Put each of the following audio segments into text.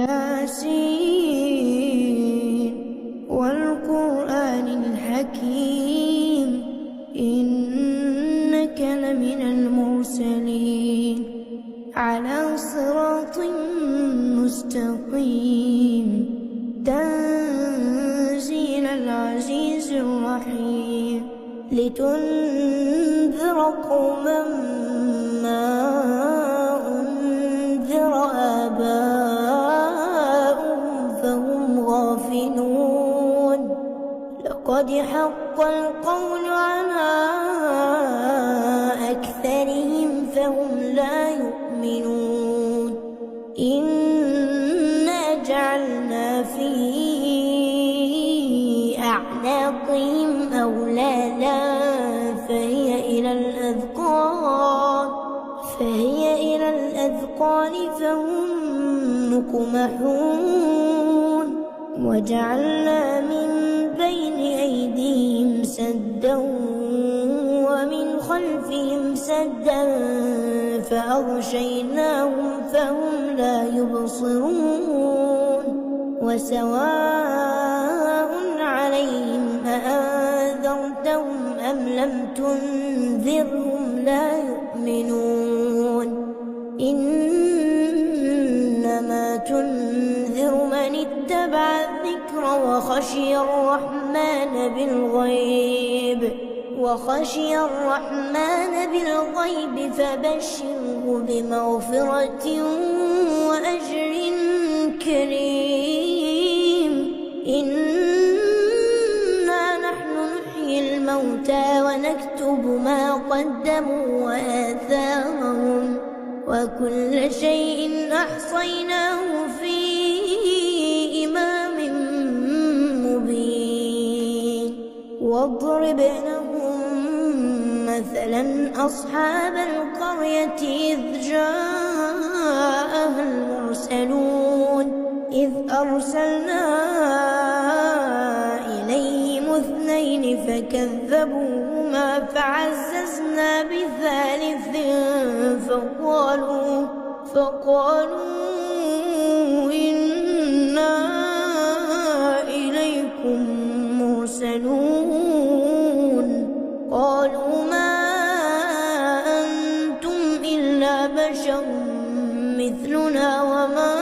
ياسين والقرآن الحكيم إنك لمن المرسلين على صراط مستقيم تنزيل العزيز الرحيم لتنذر قوما ما أنذر آباؤهم فهم غافلون لقد حق القول على أكثرهم فهم لا يؤمنون إنا جعلنا في أعناقهم أغلالا فهي إلى الأذقان فهم مقمحون وجعلنا من بين أيديهم سدا ومن خلفهم سدا فأغشيناهم فهم لا يبصرون وسواء عليهم أأنذرتهم أم لم تنذرهم لا يؤمنون إنما تنذر من اتبع الذكر وخشي الرحمن بالغيب فبشره بمغفرة وأجر كريم إنا نحن نحيي الموتى ونكتب ما قدموا وآثارهم وكل شيء أحصيناه في إمام مبين واضرب لهم مثلا أصحاب القرية إذ جاءها المرسلون إذ أرسلنا إليهم اثنين فكذبوهما فعززنا بثالث فقالوا إنا إليكم مرسلون قالوا ما أنتم إلا بشر مثلنا وما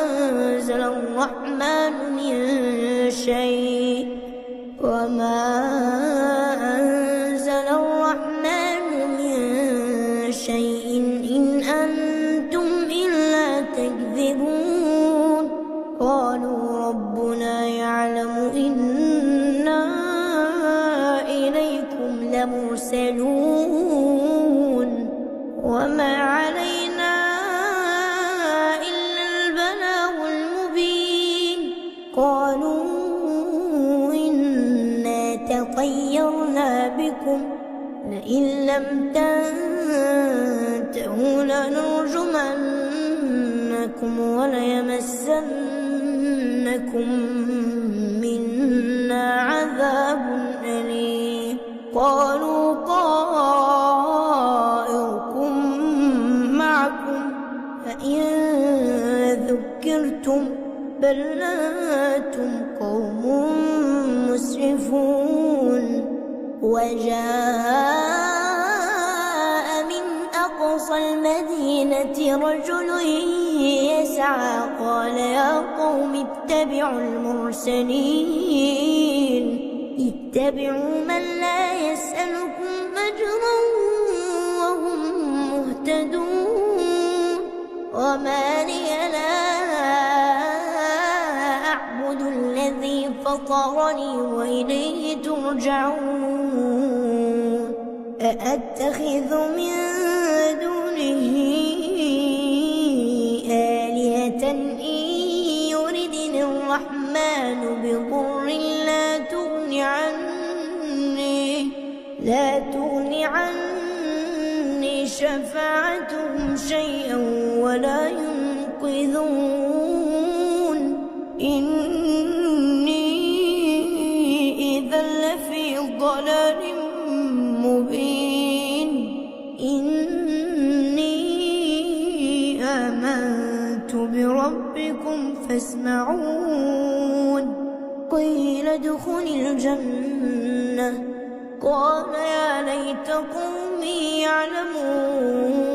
أنزل الرحمن من شيء إن أنتم إلا تكذبون قالوا ربنا يعلم إنا إليكم لمرسلون وما علينا إلا البلاغ المبين قالوا إنا تطيرنا بكم لئن لم تنتهوا لنرجمنكم وليمسنكم منا عذاب أليم قالوا طائركم معكم فإن ذكرتم بل أنتم قوم مسرفون وجاء من أقصى المدينة رجل يسعى قال يا قوم اتبعوا المرسلين اتبعوا من لا يسألكم أجرا وهم مهتدون وما لي لا أعبد الذي فطرني وإليه ترجعون أأتخذ من دونه آلهة إن يردني الرحمن بضر لا تغني عني شفاعتهم شيئا ولا ينقذون إني إذا لفي ضلال مبين إني آمنت بربي ربكم فاسمعون قيل ادخل الجنة قال يا ليت قومي يعلمون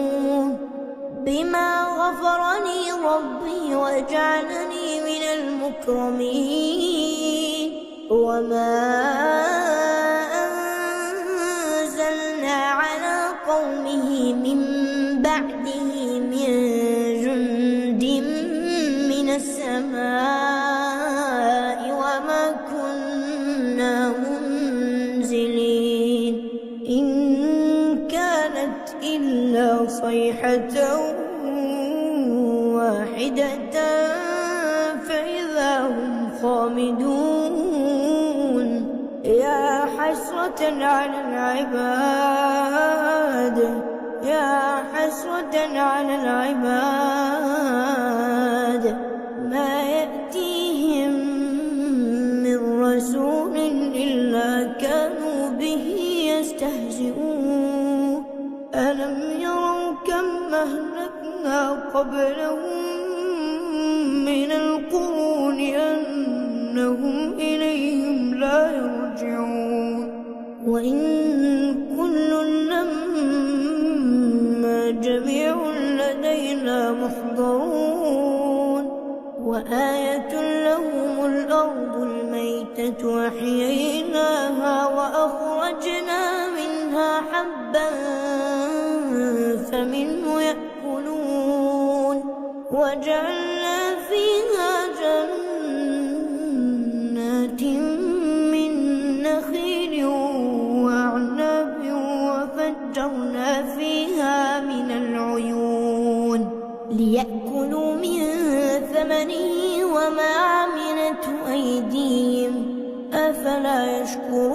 بما غفرني ربي وجعلني من المكرمين وما أنزلنا على قومه من بعده من جند من السماء وما كنا منزلين إن كانت إلا صيحة واحدة فإذا هم خامدون يا حسرة على العباد يا حسرة على العباد ما يأتيهم من رسول إلا كانوا به يستهزئون ألم يروا كم أهلكنا قبلهم من القرون أنهم إليهم لا يرجعون وإن كل لما جميع لدينا محضرون وآية لهم الأرض الميتة أحييناها وأخرجنا منها حبا فمنه يأكلون وجعلنا فيها جنات من نخيل وأعناب وفجرنا فيها من العيون ليأكلوا من ثمره وما عملته أيديهم أفلا يشكرون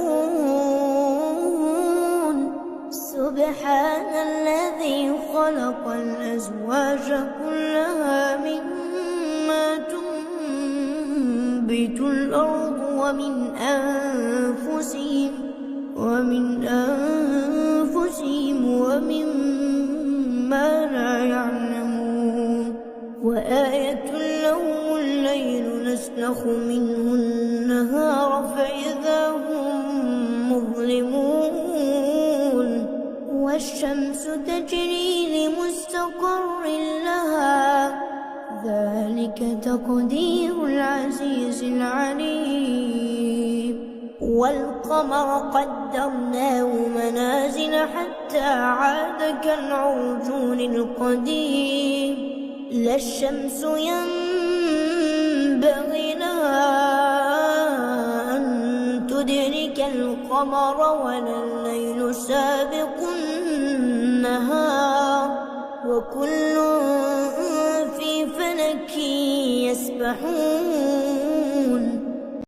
سبحان الذي خلق الأزواج كلها مما تنبت الأرض ومن أنفسهم ومما لا يعلمون وآية لهم الليل نسلخ منه النهار فإذا هم مظلمون والشمس تجري لمستقر لها ذلك تقدير العزيز العليم والقمر قدرناه منازل حتى عاد كالعرجون القديم لا الشمس ينبغي لها أن تدرك القمر ولا الليل سابق النهار وكل في فلك يسبحون